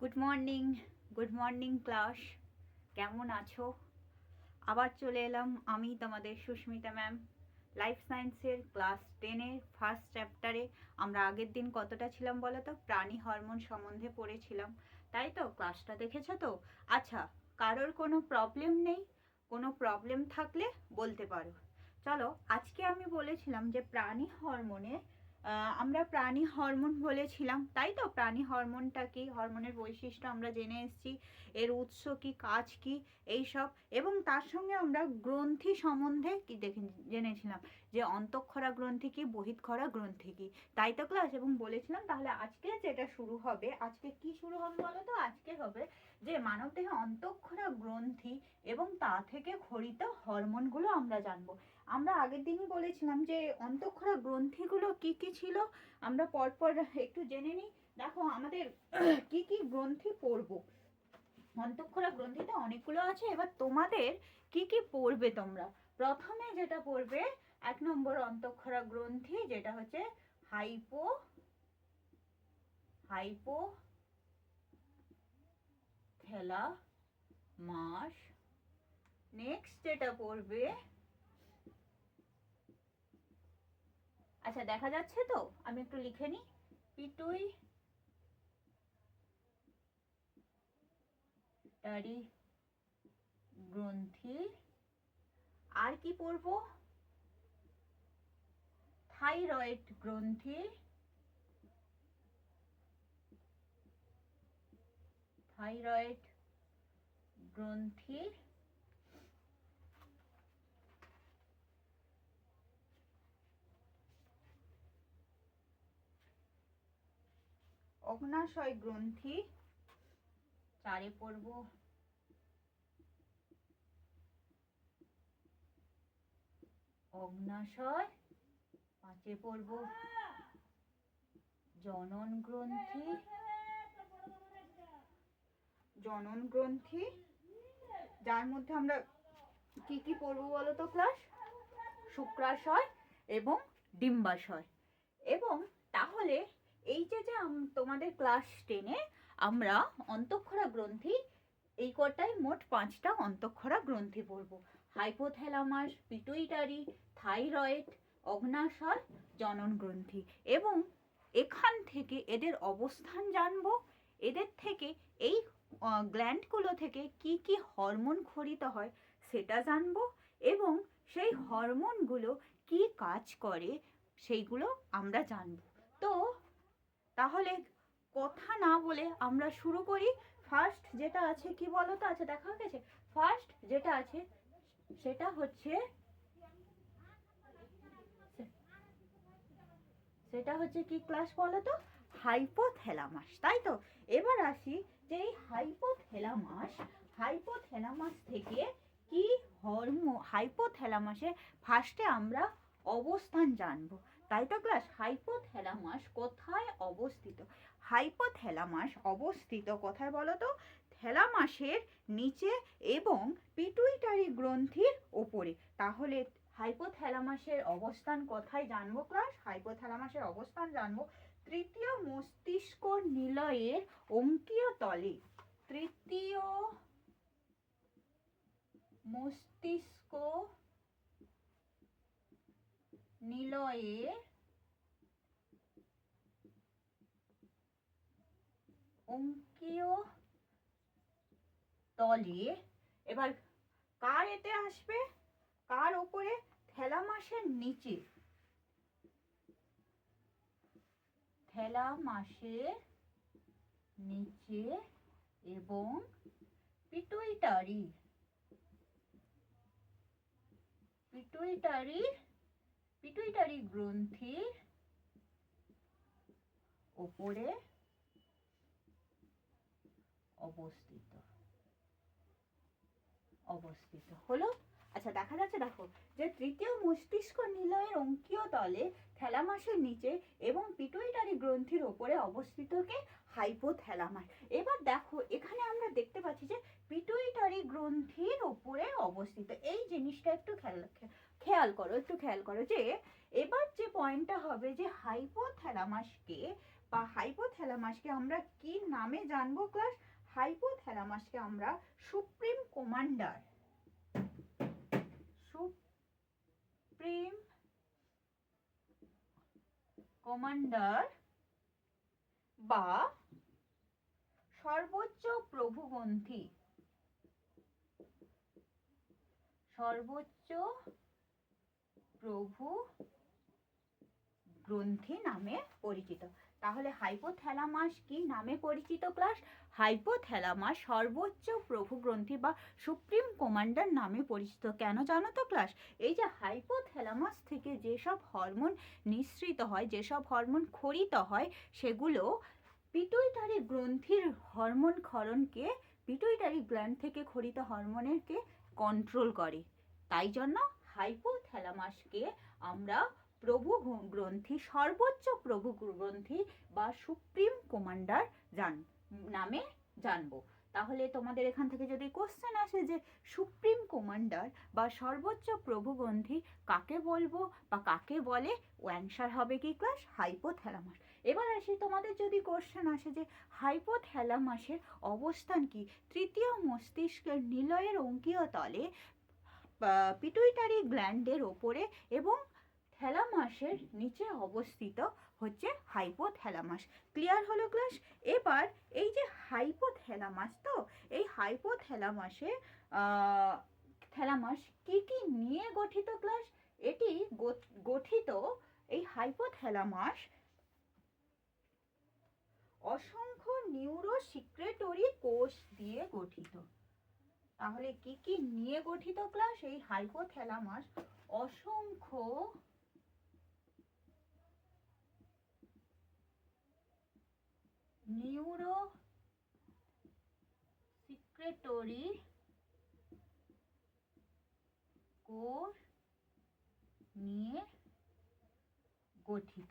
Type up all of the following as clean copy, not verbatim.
Good morning class. কেমন আছো? আবার চলে এলাম আমি তোমাদের সুস্মিতা ম্যাম। লাইফ সায়েন্সের ক্লাস 10-এর ফার্স্ট চ্যাপ্টারে আমরা আগের দিন কতটা ছিলাম বলো তো? প্রাণী হরমোন সম্বন্ধে পড়েছিলাম, তাই তো? ক্লাসটা দেখেছো তো? আচ্ছা, কারোর কোনো প্রবলেম নেই? কোনো প্রবলেম থাকলে বলতে পারো। চলো, আজকে আমি বলেছিলাম যে প্রাণী হরমোনে আমরা প্রাণী হরমোন বলেছিলাম, তাই তো? প্রাণী হরমোনটা কি, হরমোনের বৈশিষ্ট্য আমরা জেনে এসেছি, এর উৎস কি, কাজ কি, এইসব। এবং তার সঙ্গে আমরা গ্রন্থি সম্বন্ধে কি জেনেছিলাম, যে অন্তঃক্ষরা গ্রন্থি কি, বহিঃক্ষরা গ্রন্থি কি, তাই তো ক্লাস? এবং বলেছিলাম তাহলে আজকে যেটা শুরু হবে, আজকে কি শুরু হবে বলো তো? আজকে হবে যে মানবদেহে অন্তঃক্ষরা গ্রন্থি এবং তা থেকে ক্ষরিত হরমোনগুলো আমরা জানবো। আমরা আগের দিনই বলেছিলাম যে অন্তঃক্ষরা গ্রন্থিগুলো কি কি ছিল, আমরা পরপর একটু জেনে নিই। দেখো, আমাদের কি কি গ্রন্থি পড়বো। অন্তঃক্ষরা গ্রন্থিতে অনেকগুলো আছে, এবার তোমাদের কি কি পড়বে তোমরা। প্রথমে যেটা পড়বে, 1 নম্বর অন্তঃক্ষরা গ্রন্থি, যেটা হচ্ছে হাইপো থ্যালামাস। নেক্সট যেটা পড়বে, আচ্ছা দেখা যাচ্ছে তো? আমি একটু লিখে নিই। পিটুইটারি গ্রন্থি। আর কি পড়বো? থাইরয়েড গ্রন্থি। অগ্নাশয় গ্রন্থি। 4-এ পড়ব অগ্নাশয়। 5-এ পড়ব জনন গ্রন্থি, যার মধ্যে আমরা কি কি পড়বো বলো তো ক্লাস? শুক্রাশয় এবং ডিম্বাশয়। এবং তাহলে এই যে তোমাদের ক্লাস 10-এ আমরা অন্তঃক্ষরা গ্রন্থি, এই কটাই মোট 5টা অন্তঃক্ষরা গ্রন্থি পড়বো। হাইপোথ্যালামাস, পিটুইটারি, থাইরয়েড, অগ্নাশয়, জনন গ্রন্থি। এবং এখান থেকে এদের অবস্থান জানবো, এদের থেকে এই গ্ল্যান্ডগুলো থেকে কি কি হরমোন ক্ষরিত হয় সেটা জানবো, এবং সেই হরমোনগুলো কি কাজ করে সেইগুলো আমরা জানবো। তো তাহলে কথা না বলে আমরা শুরু করি। ফার্স্ট যেটা আছে কি বলো তো? আচ্ছা দেখা গেছে, ফার্স্ট যেটা আছে সেটা হচ্ছে কি ক্লাস বলো তো? হাইপোথ্যালামাস, তাই তো? এবার আসি যে এই হাইপোথ্যালামাস থেকে কি হরমোন, হাইপোথ্যালামাসে ফার্স্টে আমরা অবস্থান জানবো, তাই তো ক্লাস? হাইপোথ্যালামাস কোথায় অবস্থিত? হাইপোথ্যালামাস অবস্থিত কোথায় বলো তো? থ্যালামাসের নিচে এবং পিটুইটারি গ্রন্থির ওপরে। তাহলে হাইপোথ্যালামাসের অবস্থান কোথায় জানবো ক্লাস? হাইপোথ্যালামাসের অবস্থান জানবো তৃতীয় মস্তিষ্ক নিলয়ের অঙ্কীয় তলে। তৃতীয় মস্তিষ্ক নিলয়ের অঙ্কীয় তলে। এবার কার এতে আসবে, কার ওপরে? থ্যালামাসের নিচে, থ্যালামাসের নিচে এবং পিটুইটারি গ্রন্থির ওপরে অবস্থিত হলো। আচ্ছা দেখা যাচ্ছে, দেখো যে তৃতীয় মস্তিষ্ক নিলয়ের অঙ্কীয় তলে, থ্যালামাসের নিচে এবং পিটুইটারি গ্রন্থির ওপরে অবস্থিতকে হাইপোথ্যালামাস। এবার দেখো এখানে আমরা দেখতে পাচ্ছি যে পিটুইটারি গ্রন্থির ওপরে অবস্থিত, এই জিনিসটা একটু খেয়াল করো যে এবার যে পয়েন্টটা হবে যে হাইপোথ্যালামাসকে বা হাইপোথ্যালামাসকে আমরা কি নামে জানবো ক্লাস? হাইপোথ্যালামাসকে আমরা সুপ্রিম কমান্ডার, সুপ্রিম কমান্ডার বা সর্বোচ্চ প্রভুগ্রন্থি, সর্বোচ্চ প্রভু গ্রন্থি নামে পরিচিত। তাহলে হাইপোথ্যালামাস কি নামে পরিচিত ক্লাস? হাইপোথ্যালামাস সর্বোচ্চ প্রভু গ্রন্থি বা সুপ্রিম কমান্ডার নামে পরিচিত। কেন জানো তো ক্লাস? এই যে হাইপোথ্যালামাস থেকে যেসব হরমোন নিঃসৃত হয়, যেসব হরমোন ক্ষরিত হয়, সেগুলো পিটুইটারি গ্রন্থির হরমোন ক্ষরণকে, পিটুইটারি গ্ল্যান্ড থেকে ক্ষরিত হরমোনেরকে কন্ট্রোল করে। তাই জন্য হাইপোথ্যালামাসকে আমরা প্রভু গ্রন্থি, সর্বোচ্চ প্রভু গ্রন্থি বা সুপ্রিম কমান্ডার নামে জানবো। তাহলে তোমাদের এখান থেকে যদি কোশ্চেন আসে যে সুপ্রিম কমান্ডার বা সর্বোচ্চ প্রভু গ্রন্থি কাকে বলবো বা কাকে বলে, ও অ্যান্সার হবে কি ক্লাস? হাইপোথ্যালামাস। এবার আসি, তোমাদের যদি কোশ্চেন আসে যে হাইপোথ্যালামাসের অবস্থান কি? তৃতীয় মস্তিষ্কের নিলয়ের অঙ্কীয় তলে, পিটুইটারি গ্ল্যান্ডের ওপরে এবং থ্যালামাসের নিচে অবস্থিত হচ্ছে হাইপোথ্যালামাস। ক্লিয়ার হলো ক্লাস? এবার এই যে হাইপোথ্যালামাস, তো এই হাইপোথ্যালামাসে থ্যালামাস কি কি নিয়ে গঠিত ক্লাস? এটি গঠিত, এই হাইপোথ্যালামাস অসংখ্য নিউরো সিক্রেটরি কোষ দিয়ে গঠিত। তাহলে কি কি নিয়ে গঠিত ক্লাস? এই হাইপোথ্যালামাস অসংখ্য নিউরো সিক্রেটরি কোষ নিয়ে গঠিত,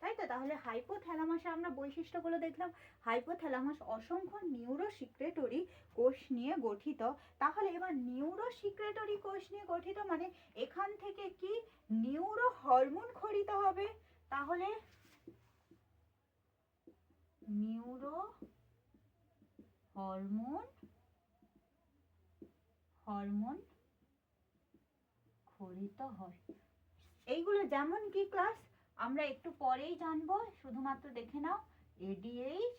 তাই তো? তাহলে হাইপোথ্যালামাসে আমরা বৈশিষ্ট্যগুলো দেখলাম। হাইপোথ্যালামাস অসংখ্য নিউরো সিক্রেটরি কোষ নিয়ে গঠিত। তাহলে এবার নিউরো সিক্রেটরি কোষ নিয়ে গঠিত মানে এখান থেকে কি নিউরো হরমোন ক্ষরিত হবে। তাহলে নিউরো হরমোন ক্ষরিত হয়। এইগুলো যেমন কি ক্লাস? আমরা একটু পরেই জানবো, শুধুমাত্র দেখে নাও। এডিএইচ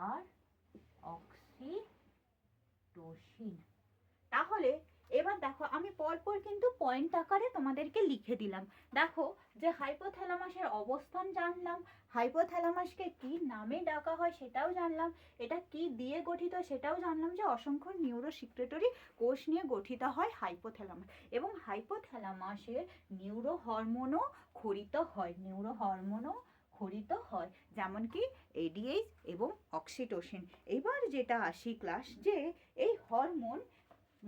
আর অক্সিটোসিন। তাহলে এবার দেখো, আমি পরপর কিন্তু পয়েন্ট আকারে তোমাদেরকে লিখে দিলাম। দেখো যে হাইপোথ্যালামাসের অবস্থান জানলাম, হাইপোথ্যালামাসকে কি নামে ডাকা হয় সেটাও জানলাম, এটা কি দিয়ে গঠিত সেটাও জানলাম, যে অসংখ্য নিউরো সিক্রেটরি কোষ নিয়ে গঠিত হয় হাইপোথ্যালামাস, এবং হাইপোথ্যালামাসের নিউরো হরমোনও ক্ষরিত হয়, নিউরো হরমোনও ক্ষরিত হয়, যেমন কি এডিএইচ এবং অক্সিটোসিন। এবার যেটা আসি ক্লাস, যে এই হরমোন,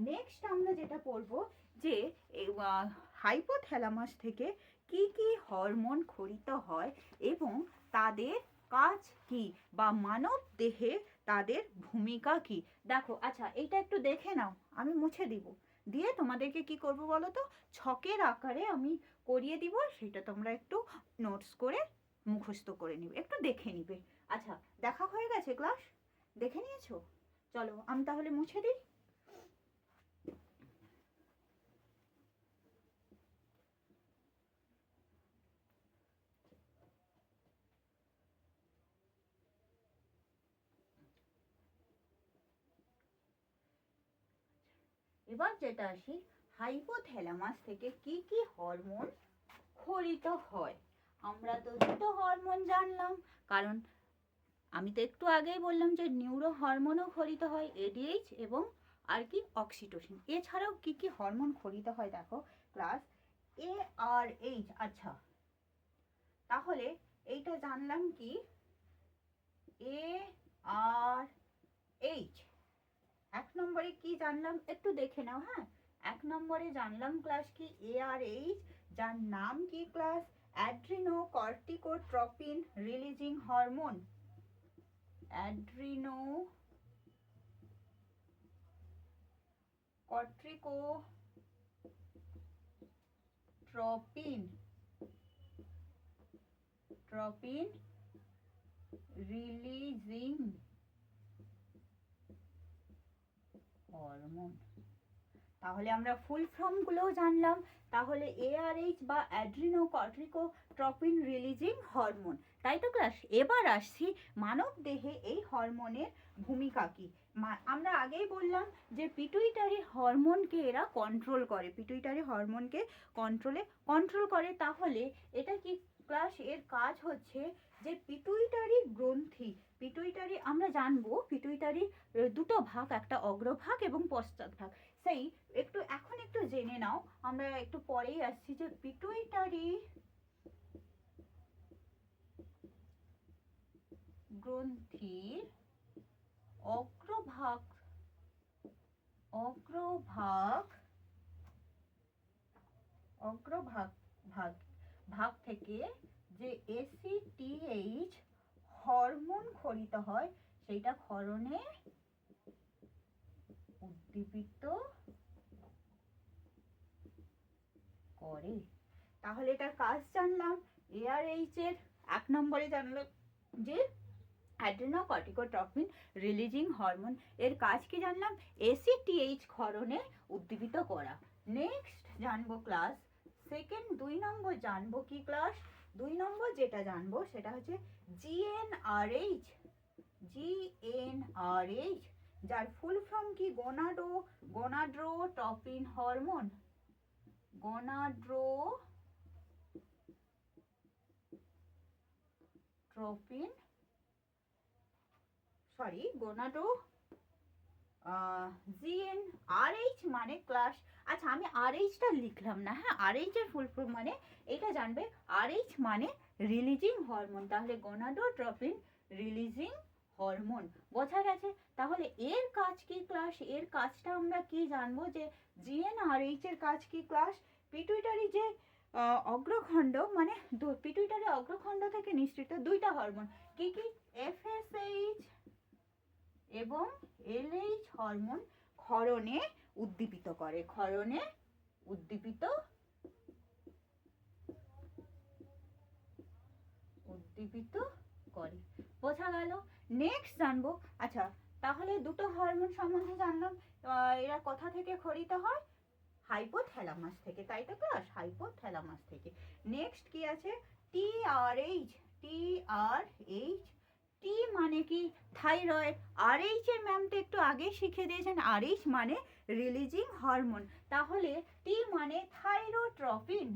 নেক্সট আমরা যেটা পড়বো যে হাইপোথ্যালামাস থেকে কি কি হরমোন ক্ষরিত হয় এবং তাদের কাজ কি বা মানব দেহে তাদের ভূমিকা কি। দেখো, আচ্ছা এইটা একটু দেখে নাও, আমি মুছে দিব, দিয়ে তোমাদেরকে কি করব বলো তো, ছকের আকারে আমি করিয়ে দিব, সেটা তোমরা একটু নোটস করে মুখস্থ করে নিবে, একটু দেখে নিবে। আচ্ছা, দেখা হয়ে গেছে ক্লাস? দেখে নিয়েছো? চলো আমি তাহলে মুছে দিই। এবার যেটা আসি, হাইপোথ্যালামাস থেকে কি কি হরমোন ক্ষরিত হয়। আমরা তো দুটো হরমোন জানলাম, কারণ আমি তো একটু আগেই বললাম যে নিউরো হরমোনও ক্ষরিত হয়, এডিএইচ এবং আর কি অক্সিটোসিন। এছাড়াও কি কি হরমোন ক্ষরিত হয় দেখো ক্লাস, এ আর এইচ। আচ্ছা, তাহলে এইটা জানলাম কি, এ আর এইচ। এক নম্বরে কি জানলাম একটু দেখে নাও। হ্যাঁ, এক নম্বরে জানলাম ক্লাস কি এআরএইচ, যার নাম কি class? Adreno corticotropin releasing hormone. Adreno corticotropin tropin releasing hormone. তাহলে আমরা ফুল ফর্মগুলোও জানলাম। তাহলে ARH বা অ্যাড্রিনোকর্টিকোট্রপিন রিলিজিং হরমোন, তাই তো ক্লাস? এবার আসছি মানব দেহে এই হরমোনের ভূমিকা কি। আমরা আগেই বললাম যে পিটুইটারি হরমোনকে এরা কন্ট্রোল করে, পিটুইটারি হরমোনকে কন্ট্রোল করে। তাহলে এটা কি ক্লাস? এর কাজ হচ্ছে যে পিটুইটারি গ্রন্থি, পিটুইটারি আমরা জানবো পিটুইটারি দুটো ভাগ, একটা অগ্রভাগ এবং পশ্চাৎ ভাগ। সেই এখন একটু জেনে নাও, আমরা একটু পরেই আসছি যে পিটুইটারি গ্রন্থির অগ্রভাগ থেকে যে ACTH হরমোন ক্ষরিত হয়, সেইটা ক্ষরণে উদ্দীপিত করে। তাহলে এটার কাজ জানলাম। ARH এর 1 নম্বরে জানলাম যে অ্যাড্রিনোকর্টিকোট্রপিন রিলিজিং হরমোন, এর কাজ কি জানলাম? ACTH ক্ষরণে উদ্দীপিত করা। নেক্সট জানবো ক্লাস সেকেন্ড 2 নম্বর জানবো কি ক্লাস? 2 নম্বর যেটা জানবো সেটা হচ্ছে GnRH, যার ফুল ফর্ম কি? গোনাডোট্রপিন হরমোন, GnRH মানে ক্লাস, আচ্ছা আমি RH টা লিখলাম না, হ্যাঁ RH এর ফুল ফর্ম মানে এটা জানবে, RH মানে রিলিজিং হরমোন, তাহলে গোনাডোট্রপিন রিলিজিং হরমোন, বোঝা গেছে? তাহলে এর কাজ কি ক্লাস? এর কাজটা আমরা কি জানবো যে GnRH এর কাজ কি ক্লাস? পিটুইটারি যে অগ্রখণ্ড মানে পিটুইটারি অগ্রখণ্ড থেকে নিঃসৃত দুইটা হরমোন কি কি? FSH এবং LH হরমোন ক্ষরণে উদ্দীপিত করে, বোঝা গেল? নেক্সট জানবো, আচ্ছা তাহলে দুটো হরমোন সম্বন্ধে জানলাম, এরা কোথা থেকে ক্ষরিত হয়? হাইপোথ্যালামাস থেকে, তাই তো ক্লাস? হাইপোথ্যালামাস থেকে। নেক্সট কি আছে? TRH, টি মানে কি? থাইরয়েড। RH এর ম্যাম তো একটু আগে শিখে দিয়েছেন, RH মানে রিলিজিং হরমোন, তাহলে টি মানে থাইরোট্রপিন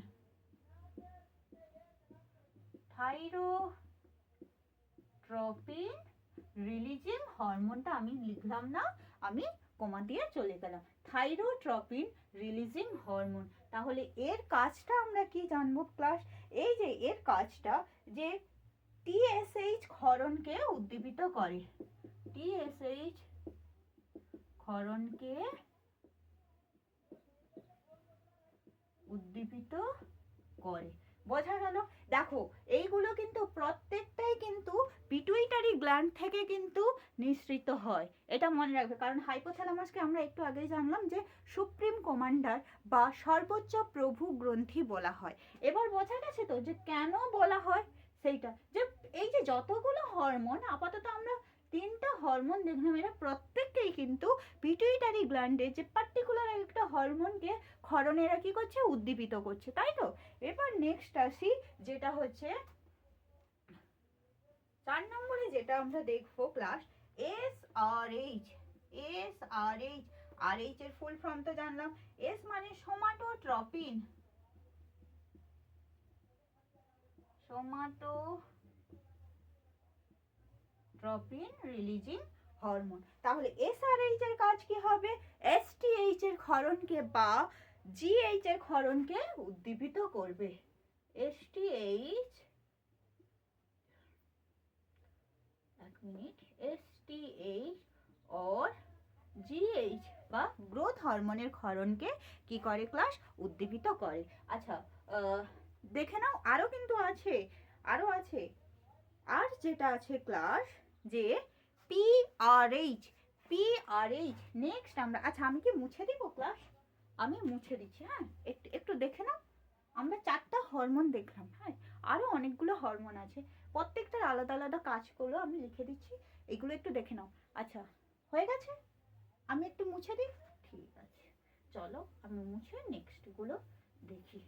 রিলিজিং হরমোনটা আমি লিখলাম না, আমি কমা দিয়ে চলে গেলাম, থাইরোট্রপিন রিলিজিং হরমোন। তাহলে এর কাজটা আমরা কি জানবো ক্লাস? এই যে এর কাজটা যে TSH ক্ষরণকে উদ্দীপিত করে, TSH ক্ষরণকে উদ্দীপিত করে, বোঝা গেল? দেখো এইগুলো কিন্তু প্রত্যেকটাই কিন্তু পিটুইটারি গ্ল্যান্ড থেকে কিন্তু নিঃসৃত হয়, এটা মনে রাখবে, কারণ হাইপোথ্যালামাসকে আমরা একটু আগেই জানলাম যে সুপ্রিম কমান্ডার বা সর্বোচ্চ প্রভু গ্রন্থি বলা হয়। এবার বোঝা গেছে তো যে কেন বলা হয় সেইটা, যে এই যে যতগুলো হরমোন আপাতত আমরা 3টা হরমোন দেখলাম, এরা প্রত্যেককেই কিন্তু পিটুইটারি গ্ল্যান্ডে যে পার্টিকুলার একটা হরমোনকে ক্ষরণে এরা কি করছে? উদ্দীপিত করছে, তাই তো? এবার নেক্সট আসি যেটা হচ্ছে 4 নম্বরে যেটা আমরা দেখবো ক্লাস SRH, RH এর ফুল ফর্ম তো জানলাম, S মানে সোমাটোট্রপিন, রিলিজিং হরমোন। তাহলে SRH এর কাজ কি হবে? STH এর ক্ষরণকে বা GH এর ক্ষরণকে উদ্দীপিত করবে। STH or GH বা গ্রোথ হরমোনের ক্ষরণকে কি করে ক্লাস? উদ্দীপিত করে। আচ্ছা দেখে নাও, আরো কিন্তু আছে, আর যেটা আছে ক্লাস যে PRH, নেক্সট আমরা, আচ্ছা আমি কি মুছে দিব ক্লাস? আমি মুছে দিচ্ছি, হ্যাঁ একটু দেখে নাও, আমরা 4টা হরমোন দেখলাম, হ্যাঁ আরও অনেকগুলো হরমোন আছে, প্রত্যেকটার আলাদা আলাদা কাজগুলো আমি লিখে দিচ্ছি, এগুলো একটু দেখে নাও। আচ্ছা, হয়ে গেছে? আমি একটু মুছে দিই। ঠিক আছে, চলো আমি মুছে নেক্সটগুলো দেখি।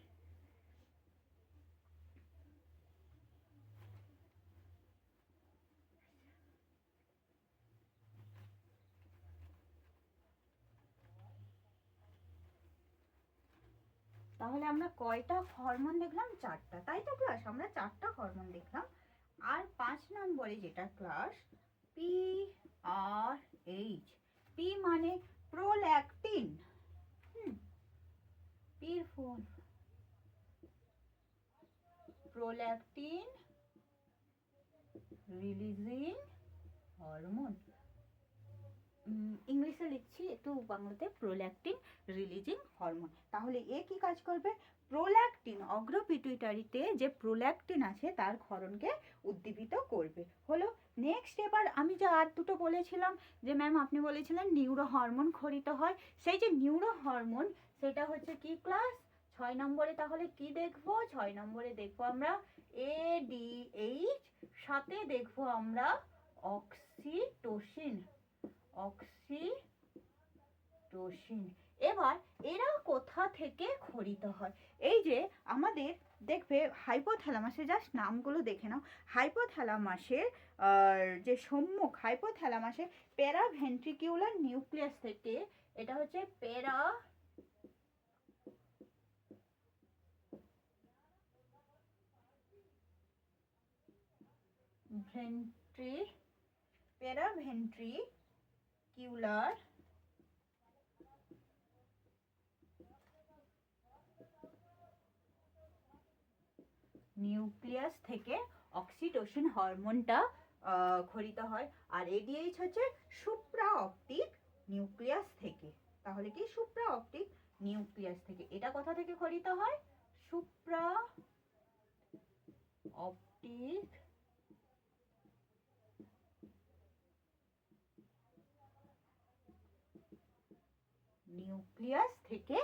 তাহলে আমরা কয়টা হরমোন দেখলাম? 4টা, তাই তো ক্লাস? আমরা 4টা হরমোন দেখলাম। আর 5 নম্বরে যেটা class, P R H. P মানে প্রোল্যাকটিন। পির ফুল প্রোল্যাকটিন রিলিজিং হরমোন। ইংলিশে লিখছি, একটু বাংলাতে প্রোল্যাকটিন রিলিজিং হরমোন। তাহলে এ কি কাজ করবে? প্রোল্যাকটিন, অগ্র পিটুইটারিতে যে প্রোল্যাকটিন আছে তার ক্ষরণকে উদ্দীপিত করবে। হলো। নেক্সট এবার আমি যে আর দুটো বলেছিলাম, যে ম্যাম আপনি বলেছিলেন নিউরো হরমোন ক্ষরিত হয়, সেই যে নিউরো হরমোন সেটা হচ্ছে কি ক্লাস? 6 নম্বরে তাহলে কি দেখবো? 6 নম্বরে দেখবো আমরা এডিএইচ, সাথে দেখবো আমরা অক্সিটোসিন। অক্সিটোসিন। এবার এরা কোথা থেকে ক্ষরিত হয়? এই যে আমাদের দেখবে হাইপোথ্যালামাসে, জাস্ট নামগুলো দেখে নাও। হাইপোথ্যালামাসের যে সম্মুখ, হাইপোথ্যালামাসের প্যারাভেন্ট্রিকিউলার নিউক্লিয়াস থেকে, এটা হচ্ছে প্যারাভেন্ট্রিকিউলার নিউক্লিয়াস থেকে অক্সিটোসিন হরমোনটা ক্ষরিত হয়। আর এডিএইচ হচ্ছে সুপ্রা অপটিক নিউক্লিয়াস থেকে। তাহলে কি? সুপ্রা অপটিক নিউক্লিয়াস থেকে। এটা কোথা থেকে ক্ষরিত হয়? সুপ্রা অপটিক নিউক্লিয়াস থেকে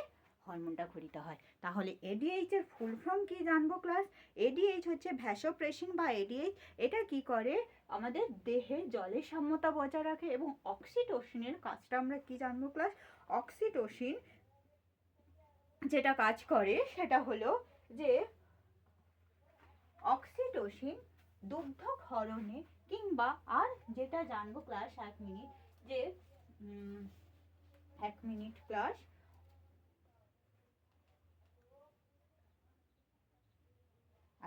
হরমোনটা ক্ষরিত হয়। তাহলে এডিএইচ এর ফুল ফর্ম কি জানবো ক্লাস? এডিএইচ হচ্ছে ভ্যাসোপ্রেসিন বা এডিএইচ। এটা কি করে? আমাদের দেহে জলের সাম্যতা বজায় রাখে। এবং অক্সিটোসিনের কাজটা আমরা কি জানবো ক্লাস? অক্সিটোসিন যেটা কাজ করে সেটা হলো যে অক্সিটোসিন দুগ্ধ ক্ষরণে, কিংবা আর যেটা জানবো ক্লাস, 1 মিনিট, যে 1 মিনিট ক্লাস।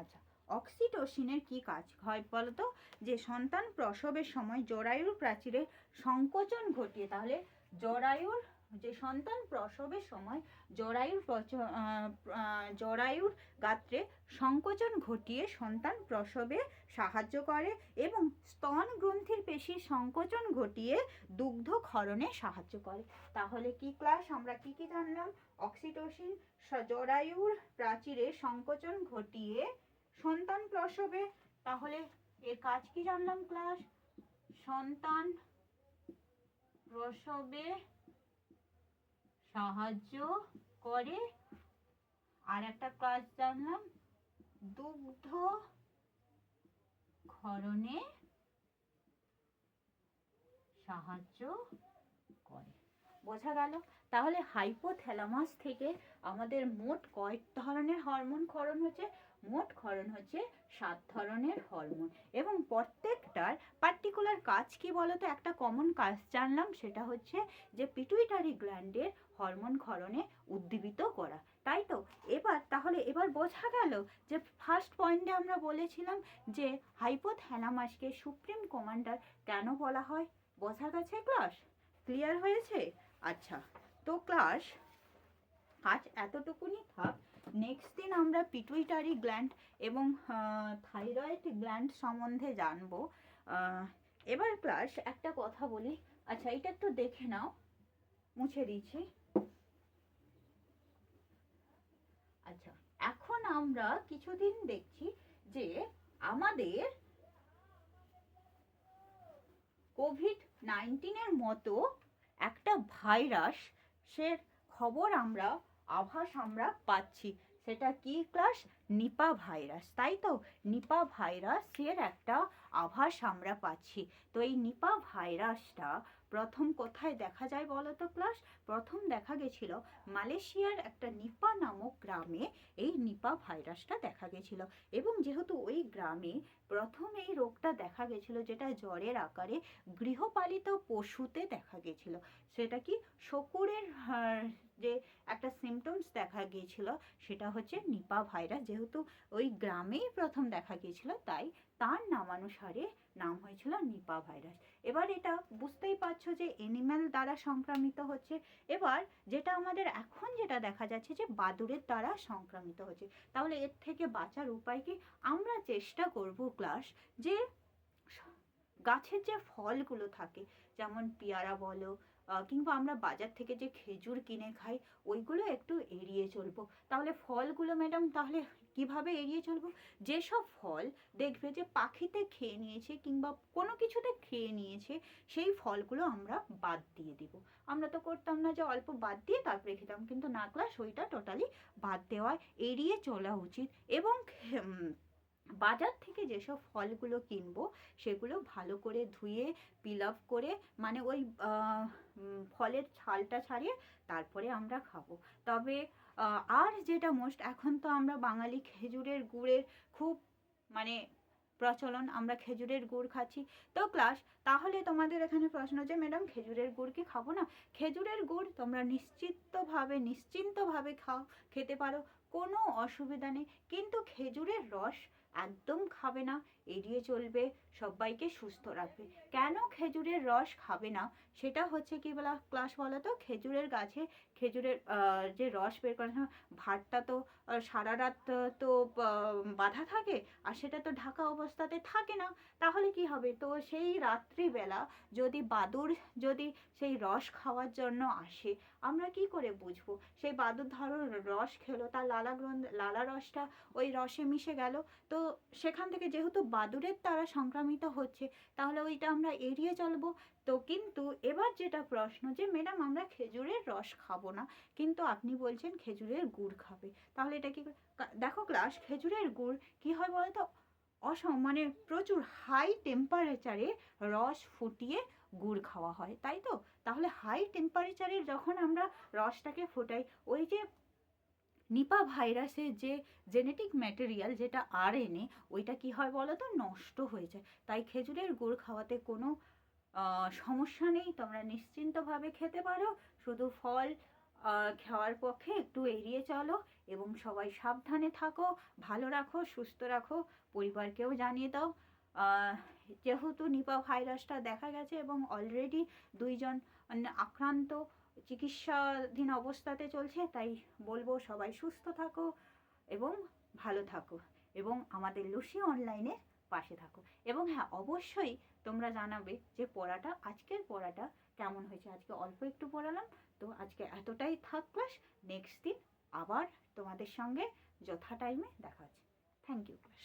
আচ্ছা, অক্সিটোসিনের কি কাজ হয় বলতো? যে সন্তান প্রসবের সময় জরায়ুর প্রাচীরের সংকোচন ঘটিয়ে, তাহলে জরায়ুর, যে সন্তান প্রসবের সময় জরায়ুর গাত্রে সংকোচন ঘটিয়ে সন্তান প্রসবে সাহায্য করে, এবং স্তন গ্রন্থির পেশির সংকোচন ঘটিয়ে দুগ্ধ ক্ষরণে সাহায্য করে। তাহলে কি ক্লাস? আমরা কি কি জানলাম? অক্সিটোসিন জরায়ুর প্রাচীরে সংকোচন ঘটিয়ে সন্তান প্রসবে, তাহলে এর কাজ কি জানলাম ক্লাস? সন্তান প্রসবে সাহায্য করে। আর একটা কাজ জানলাম, দুগ্ধ ক্ষরণে সাহায্য করে। বোঝা গেল? তাহলে হাইপোথ্যালামাস থেকে আমাদের মোট কয় ধরনের হরমোন ক্ষরণ হচ্ছে? মোট ক্ষরণ হচ্ছে 7 ধরনের হরমোন। এবং প্রত্যেকটার পার্টিকুলার কাজ কি বলতো? একটা কমন কাজ জানলাম, সেটা হচ্ছে যে পিটুইটারি গ্ল্যান্ডের হরমোন ক্ষরণে উদ্দীপিত করা। তাই তো? এবার বোঝা গেল যে ফার্স্ট পয়েন্টে আমরা বলেছিলাম যে হাইপোথ্যালামাসকে সুপ্রিম কমান্ডার কেন বলা হয়। বোঝা গেছে ক্লাস? ক্লিয়ার হয়েছে? আচ্ছা, তো ক্লাস আজ এতটুকুনি থাক। নেক্সট দিন আমরা পিটুইটারি গ্ল্যান্ড এবং থাইরয়েড গ্ল্যান্ড সম্বন্ধে জানবো। এবার ক্লাস একটা কথা বলি। আচ্ছা, এটা একটু দেখে নাও, মুছে দিচ্ছি। আচ্ছা, এখন আমরা কিছুদিন দেখছি যে আমাদের কোভিড-19 মতো একটা ভাইরাস, সে খবর আমরা, আভাস আমরা পাচ্ছি। সেটা কি ক্লাস? নিপা ভাইরাস, তাই তো? নিপা ভাইরাসের একটা আভাস আমরা পাচ্ছি। তো এই নিপা ভাইরাসটা প্রথম কোথায় দেখা যায় বলো তো ক্লাস? প্রথম দেখা গেছিল মালয়েশিয়ার একটা নিপা নামক গ্রামে এই নিপা ভাইরাসটা দেখা গেছিল। এবং যেহেতু ওই গ্রামে প্রথম এই রোগটা দেখা গেছিল, যেটা জ্বরের আকারে গৃহপালিত পশুতে দেখা গেছিল, সেটা কি শকুরের যে একটা সিমটমস দেখা গিয়েছিল, সেটা হচ্ছে নিপা ভাইরাস। যেহেতু ওই গ্রামেই প্রথম দেখা গিয়েছিল, তাই তার নামানুসারে নাম হয়েছিল নিপা ভাইরাস। এবার এটা বুঝতেই পারছো যে এনিম্যাল দ্বারা সংক্রামিত হচ্ছে। এবার যেটা আমাদের এখন যেটা দেখা যাচ্ছে যে বাদুড়ের দ্বারা সংক্রামিত হচ্ছে। তাহলে এর থেকে বাঁচার উপায় কি? আমরা চেষ্টা করব ক্লাস যে গাছের যে ফলগুলো থাকে, যেমন পেয়ারা বলো, কিংবা আমরা বাজার থেকে যে খেজুর কিনে খাই, ওইগুলো একটু এড়িয়ে চলবো। তাহলে ফলগুলো ম্যাডাম তাহলে কিভাবে এড়িয়ে চলবো? যেসব ফল দেখবে যে পাখিতে খেয়ে নিয়েছে কিংবা কোনো কিছুতে খেয়ে নিয়েছে, সেই ফলগুলো আমরা বাদ দিয়ে দিব। আমরা তো করতাম না যে অল্প বাদ দিয়ে তারপরে খেতাম, কিন্তু না ক্লাস, ওইটা টোটালি বাদ দেওয়া, এড়িয়ে চলা উচিত। এবং বাজার থেকে যেসব ফলগুলো কিনবো সেগুলো ভালো করে ধুয়ে পিল আপ করে, মানে ওই ফলের ছালটা ছাড়িয়ে তারপরে আমরা খাবো। তবে আর যেটা মোস্ট, এখন তো আমরা বাঙালি খেজুরের গুড়ের খুব মানে প্রচলন, আমরা খেজুরের গুড় খাচ্ছি। তো ক্লাস, তাহলে তোমাদের এখানে প্রশ্ন যে ম্যাডাম খেজুরের গুড় কি খাবো না? খেজুরের গুড় তোমরা নিশ্চিন্তভাবে খেতে পারো, কোনো অসুবিধা নেই। কিন্তু খেজুরের রস একদম খাবে না, এড়িয়ে চলবে, সবাইকে সুস্থ রাখবে। কেন খেজুরের রস খাবে না? সেটা হচ্ছে কি বলা ক্লাস বলো তো? খেজুরের গাছে খেজুরের যে রস বের করার সময় ভাতটা তো সারা রাত তো বাঁধা থাকে, আর সেটা তো ঢাকা অবস্থাতে থাকে না। তাহলে কি হবে? তো সেই রাত্রিবেলা যদি বাদুড় যদি সেই রস খাওয়ার জন্য আসে, আমরা কি করে বুঝবো? সেই বাদুড় ধরো রস খেলো, তার লালা রসটা ওই রসে মিশে গেল। তো সেখান থেকে যেহেতু বাদুড়ের দ্বারা সংক্রামিত হচ্ছে, তাহলে ওইটা আমরা এড়িয়ে চলবো। তো কিন্তু এবার যেটা প্রশ্ন যে ম্যাডাম আমরা খেজুরের রস খাবো না, কিন্তু আপনি বলছেন খেজুরের গুড় খাবে, তাহলে এটা কি? দেখো ক্লাস, খেজুরের গুড় কি হয় বলতো? মানে প্রচুর হাই টেম্পারেচারে রস ফুটিয়ে গুড় খাওয়া হয়, তাই তো? তাহলে হাই টেম্পারেচারে যখন আমরা রসটাকে ফোটাই, ওই যে নিপা ভাইরাসের যে জেনেটিক ম্যাটেরিয়াল, যেটা আরএনএ, ওইটা কি হয় বলো তো? নষ্ট হয়ে যায়। তাই খেজুরের গুড় খাওয়াতে কোনো সমস্যা নেই, তোমরা নিশ্চিন্তভাবে খেতে পারো। শুধু ফল খাওয়ার পক্ষে একটু এড়িয়ে চলো, এবং সবাই সাবধানে থাকো, ভালো রাখো, সুস্থ রাখো, পরিবারকেও জানিয়ে দাও। যেহেতু নিপা ভাইরাসটা দেখা গেছে এবং অলরেডি 2জন আক্রান্ত চিকিৎসাধীন অবস্থাতে চলছে, তাই বলবো সবাই সুস্থ থাকো এবং ভালো থাকো, এবং আমাদের লুসি অনলাইনের পাশে থাকো। এবং হ্যাঁ, অবশ্যই তোমরা জানাবে যে আজকের পড়াটা কেমন হয়েছে। আজকে অল্প একটু পড়ালাম, তো আজকে এতটাই থাক ক্লাস। নেক্সট দিন আবার তোমাদের সঙ্গে যথা টাইমে দেখা হচ্ছে। Thank you class.